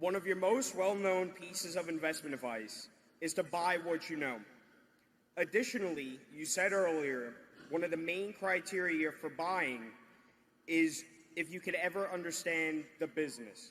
One of your most well-known pieces of investment advice is to buy what you know. Additionally, you said earlier, one of the main criteria for buying is if you could ever understand the business.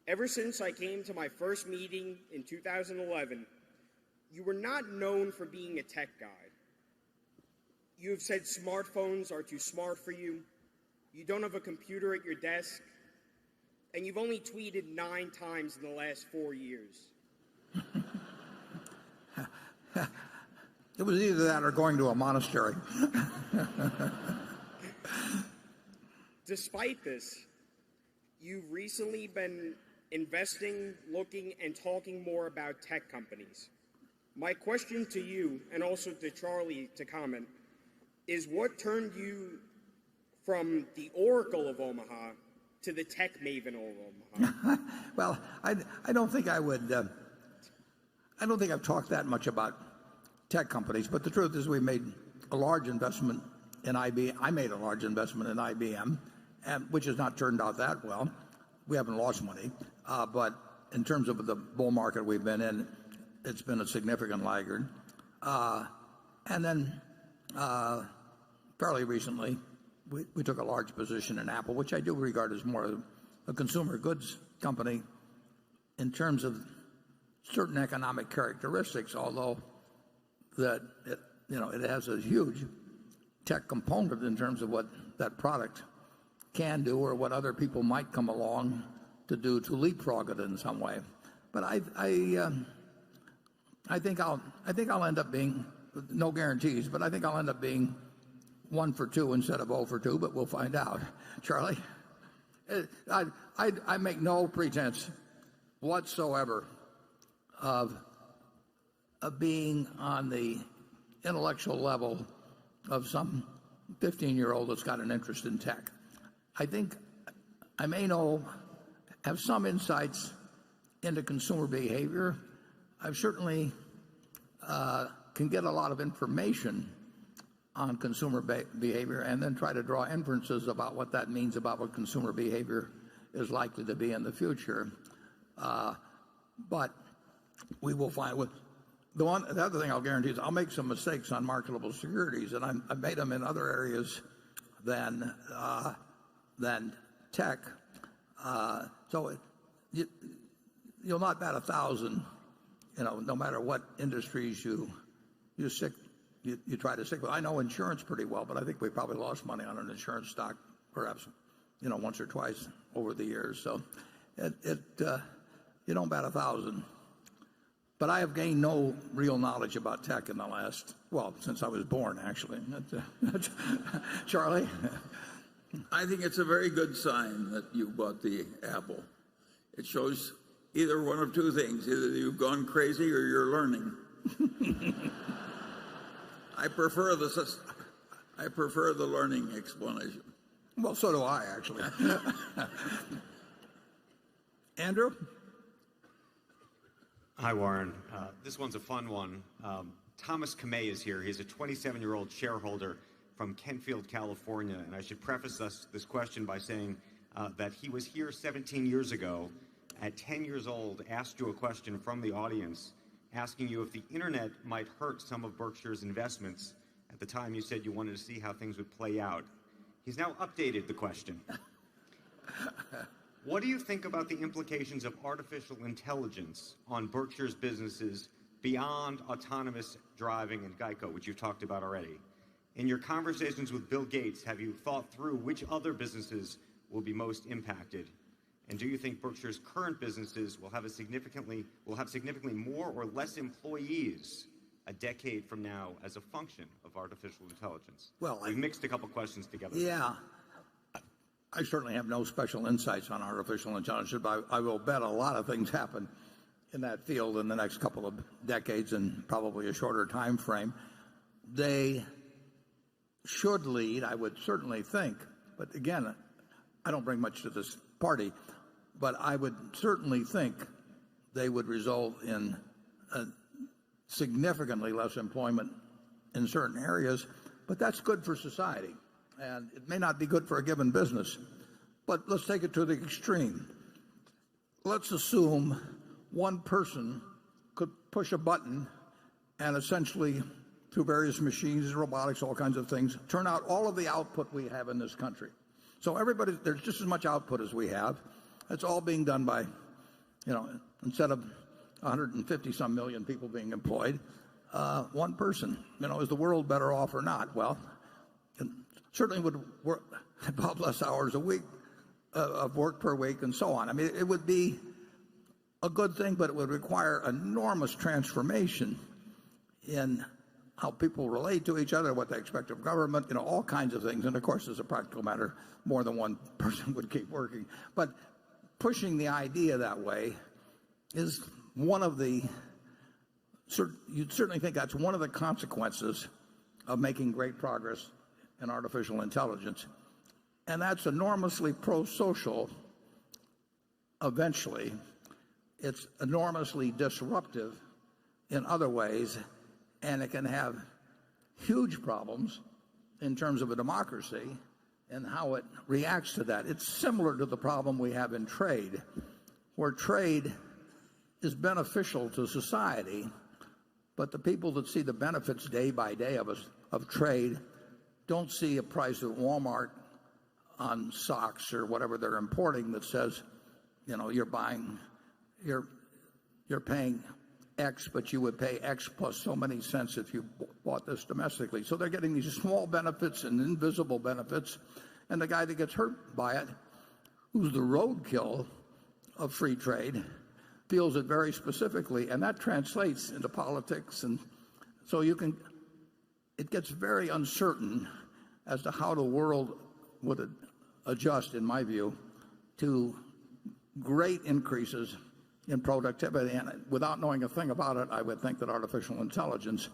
Ever since I came to my first meeting in 2011, you were not known for being a tech guy. You have said smartphones are too smart for you, you don't have a computer at your desk, and you've only tweeted 9 times in the last 4 years. It was either that or going to a monastery. Despite this, you've recently been investing, looking, and talking more about tech companies. My question to you, and also to Charlie to comment, is what turned you from the Oracle of Omaha to the tech maven of Omaha? Well, I don't think I would. I don't think I've talked that much about tech companies, but the truth is we made a large investment in IBM. I made a large investment in IBM, which has not turned out that well. We haven't lost money, but in terms of the bull market we've been in, it's been a significant laggard. And then fairly recently, we took a large position in Apple, which I do regard as more of a consumer goods company in terms of certain economic characteristics, although that it has a huge tech component in terms of what that product can do or what other people might come along to do to leapfrog it in some way. But I think I'll end up being, no guarantees, but I think I'll end up being 1 for 2 instead of 0 for 2, but we'll find out. Charlie? I make no pretense whatsoever of being on the intellectual level of some 15-year-old that's got an interest in tech. I think I may have some insights into consumer behavior. I certainly can get a lot of information on consumer behavior and then try to draw inferences about what that means about what consumer behavior is likely to be in the future. But we will find the other thing I'll guarantee is I'll make some mistakes on marketable securities, and I've made them in other areas than tech. So you'll not bat 1,000, no matter what industries you try to stick with. I know insurance pretty well, but I think we probably lost money on an insurance stock, perhaps, once or twice over the years. So you don't bat 1,000. But I have gained no real knowledge about tech in the last, since I was born, actually. Charlie? I think it's a very good sign that you bought the Apple. It shows either one of two things. Either you've gone crazy or you're learning. I prefer the learning explanation. Well, so do I, actually. Andrew? Hi, Warren. This one's a fun one. Thomas Kamei is here. He's a 27-year-old shareholder from Kentfield, California. And I should preface this question by saying that he was here 17 years ago. At 10 years old, asked you a question from the audience, asking you if the internet might hurt some of Berkshire's investments. At the time, you said you wanted to see how things would play out. He's now updated the question. What do you think about the implications of artificial intelligence on Berkshire's businesses beyond autonomous driving and Geico, which you've talked about already? In your conversations with Bill Gates, have you thought through which other businesses will be most impacted? And do you think Berkshire's current businesses will have significantly more or less employees a decade from now as a function of artificial intelligence? Well, we've mixed a couple questions together. Yeah. I certainly have no special insights on artificial intelligence, but I will bet a lot of things happen in that field in the next couple of decades and probably a shorter time frame. They should lead, I would certainly think, but again, I don't bring much to this party, but I would certainly think they would result in significantly less employment in certain areas, but that's good for society. And it may not be good for a given business, but let's take it to the extreme. let's assume one person could push a button and essentially, through various machines, robotics, all kinds of things, turn out all of the output we have in this country. So there's just as much output as we have. It's all being done by, instead of 150 some million people being employed, one person. Is the world better off or not? Well, it certainly would work about less hours a week of work per week and so on. I mean, it would be a good thing, but it would require enormous transformation in how people relate to each other, what they expect of government, all kinds of things. And of course, as a practical matter, more than one person would keep working. But pushing the idea that way is one of the, you'd certainly think that's one of the consequences of making great progress in artificial intelligence. And that's enormously pro-social eventually. It's enormously disruptive in other ways, and it can have huge problems in terms of a democracy and how it reacts to that. It's similar to the problem we have in trade, where trade is beneficial to society, but the people that see the benefits day by day of trade don't see a price at Walmart on socks or whatever they're importing that says, you're paying X, but you would pay X plus so many cents if you bought this domestically. So they're getting these small benefits and invisible benefits, and the guy that gets hurt by it, who's the roadkill of free trade, feels it very specifically, and that translates into politics. And so it gets very uncertain as to how the world would adjust, in my view, to great increases in productivity. And without knowing a thing about it, I would think that artificial intelligence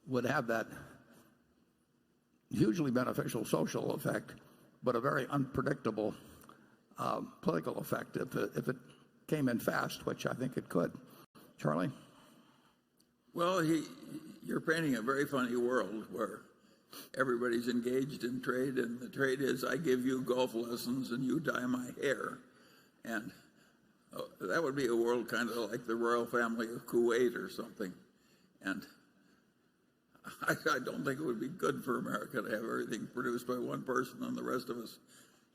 would have that hugely beneficial social effect, but a very unpredictable political effect if it came in fast, which I think it could. Charlie? Well, you're painting a very funny world where everybody's engaged in trade, and the trade is I give you golf lessons and you dye my hair. And that would be a world kind of like the royal family of Kuwait or something. And I don't think it would be good for America to have everything produced by one person and the rest of us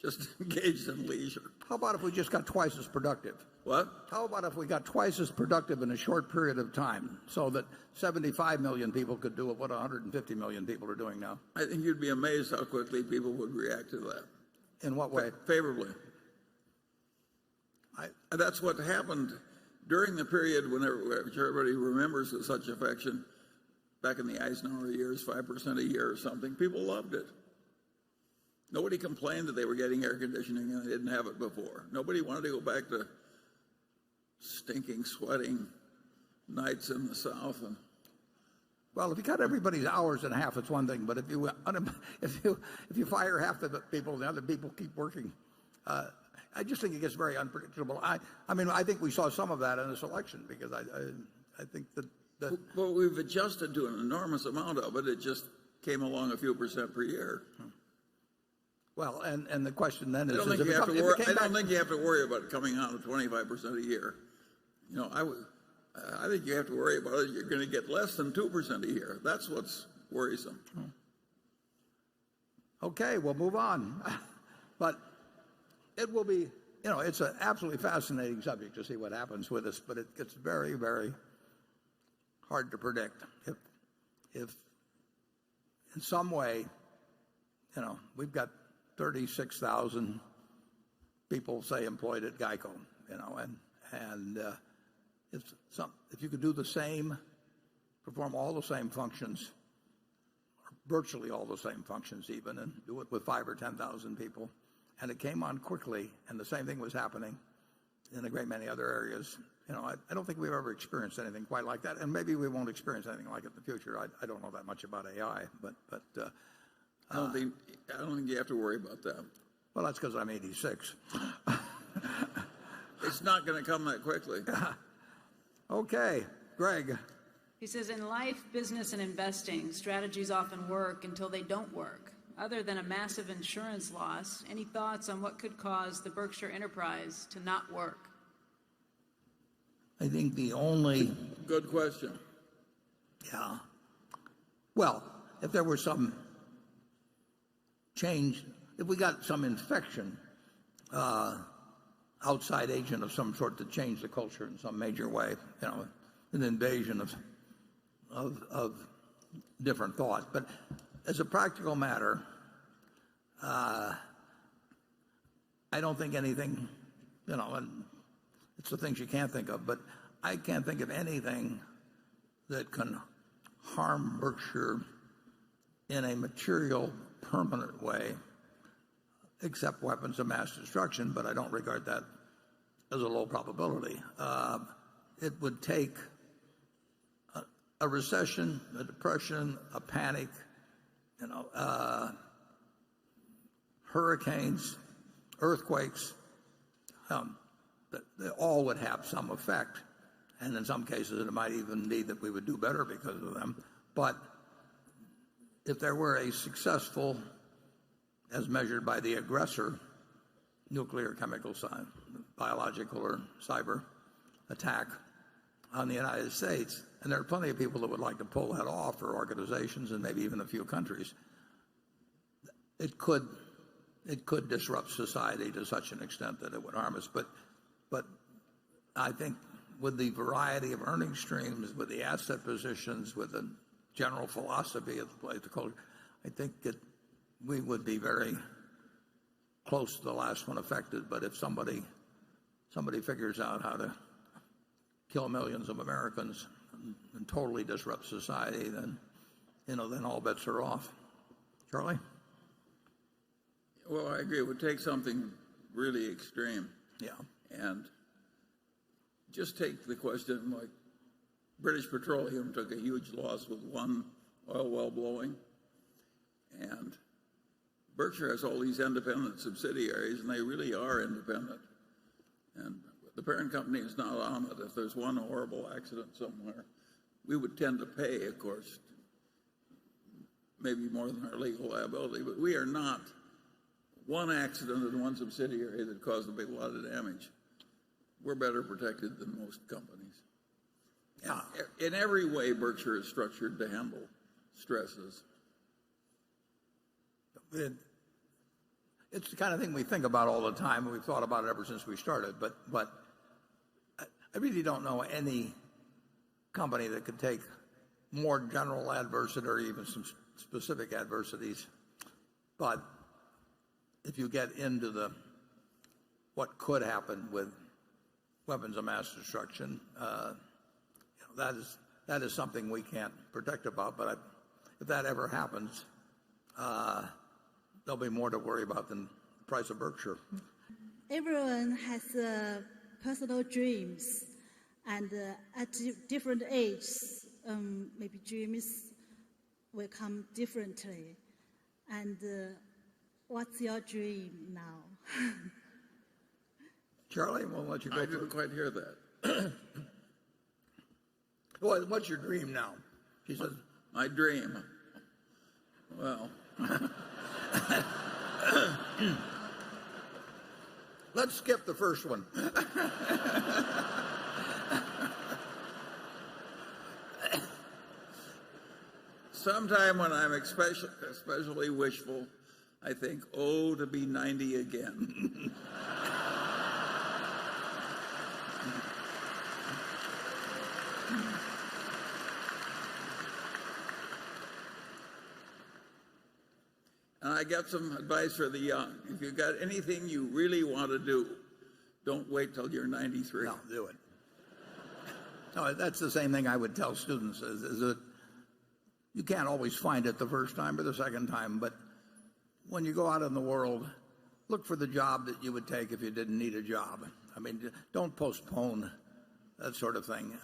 just engaged in leisure. How about if we just got twice as productive? What? How about if we got twice as productive in a short period of time so that 75 million people could do what 150 million people are doing now? I think you'd be amazed how quickly people would react to that. In what way? Favorably. That's what happened during the period when everybody remembers with such affection, back in the Eisenhower years, 5% a year or something. People loved it. Nobody complained that they were getting air conditioning and they didn't have it before. Nobody wanted to go back to stinking, sweating nights in the South. Well, if you cut everybody's hours in half, it's one thing. But if you fire half the people, the other people keep working. I just think it gets very unpredictable. I think we saw some of that in this election because I think that. Well, we've adjusted to an enormous amount of it. It just came along a few percent per year. Well, and the question then is, I don't think you have to worry about it coming out of 25% a year. I think you have to worry about it. You're going to get less than 2% a year. That's what's worrisome. Okay, we'll move on. But it will be, it's an absolutely fascinating subject to see what happens with us, but it gets very, very hard to predict. If in some way, we've got 36,000 people, say, employed at GEICO, and if you could do the same, perform all the same functions, or virtually all the same functions even, and do it with 5,000 or 10,000 people, and it came on quickly, and the same thing was happening in a great many other areas. I don't think we've ever experienced anything quite like that, and maybe we won't experience anything like it in the future. I don't know that much about AI, but I don't think you have to worry about that. Well, that's because I'm 86. It's not going to come that quickly. Okay, Greg. He says, in life, business, and investing, strategies often work until they don't work. Other than a massive insurance loss, any thoughts on what could cause the Berkshire enterprise to not work? I think the only... Good question. Yeah. Well, if there were some change, if we got some infection, outside agent of some sort to change the culture in some major way, an invasion of different thought. But as a practical matter, I don't think anything, and it's the things you can't think of, but I can't think of anything that can harm Berkshire in a material, permanent way, except weapons of mass destruction, but I don't regard that as a low probability. It would take a recession, a depression, a panic, hurricanes, earthquakes. They all would have some effect, and in some cases it might even be that we would do better because of them. But if there were a successful, as measured by the aggressor, nuclear, chemical, biological, or cyber attack on the United States, and there are plenty of people that would like to pull that off, or organizations and maybe even a few countries, it could disrupt society to such an extent that it would harm us. But I think with the variety of earning streams, with the asset positions, with the general philosophy of the place, the culture, I think that we would be very close to the last one affected. But if somebody figures out how to kill millions of Americans and totally disrupt society, then all bets are off. Charlie? Well, I agree. It would take something really extreme. Yeah. And just take the question like British Petroleum took a huge loss with one oil well blowing. And Berkshire has all these independent subsidiaries, and they really are independent. And the parent company is not on it. If there's one horrible accident somewhere, we would tend to pay, of course, maybe more than our legal liability. But we are not one accident in one subsidiary that caused a big lot of damage. We're better protected than most companies. Yeah. In every way, Berkshire is structured to handle stresses. It's the kind of thing we think about all the time, and we've thought about it ever since we started. But I really don't know any company that could take more general adversity or even some specific adversities. But if you get into what could happen with weapons of mass destruction, that is something we can't protect about. But if that ever happens, there'll be more to worry about than the price of Berkshire. Everyone has personal dreams, and at different ages, maybe dreams will come differently. And what's your dream now? Charlie, we'll let you go. I didn't quite hear that. Well, what's your dream now? She says, my dream. Well, let's skip the first one. sometime when I'm especially wishful, I think, oh, to be 90 again. And I got some advice for the young. If you've got anything you really want to do, don't wait till you're 93. No, do it. No, that's the same thing I would tell students, is that you can't always find it the first time or the second time, but when you go out in the world, look for the job that you would take if you didn't need a job. I mean, don't postpone that sort of thing.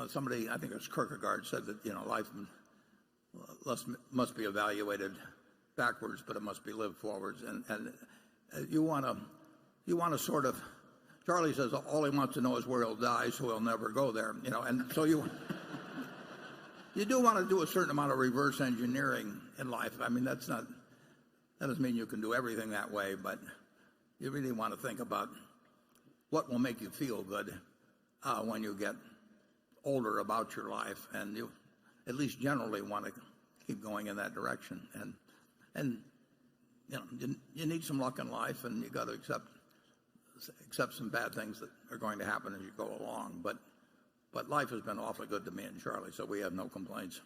Somebody, I think it was Kierkegaard, said that, life must be evaluated backwards, but it must be lived forwards. And you want to sort of, Charlie says all he wants to know is where he'll die, so he'll never go there. And so you do want to do a certain amount of reverse engineering in life. I mean, that doesn't mean you can do everything that way, but you really want to think about what will make you feel good when you get older about your life, and you at least generally want to keep going in that direction. And you need some luck in life, and you got to accept some bad things that are going to happen as you go along. But life has been awfully good to me and Charlie, so we have no complaints.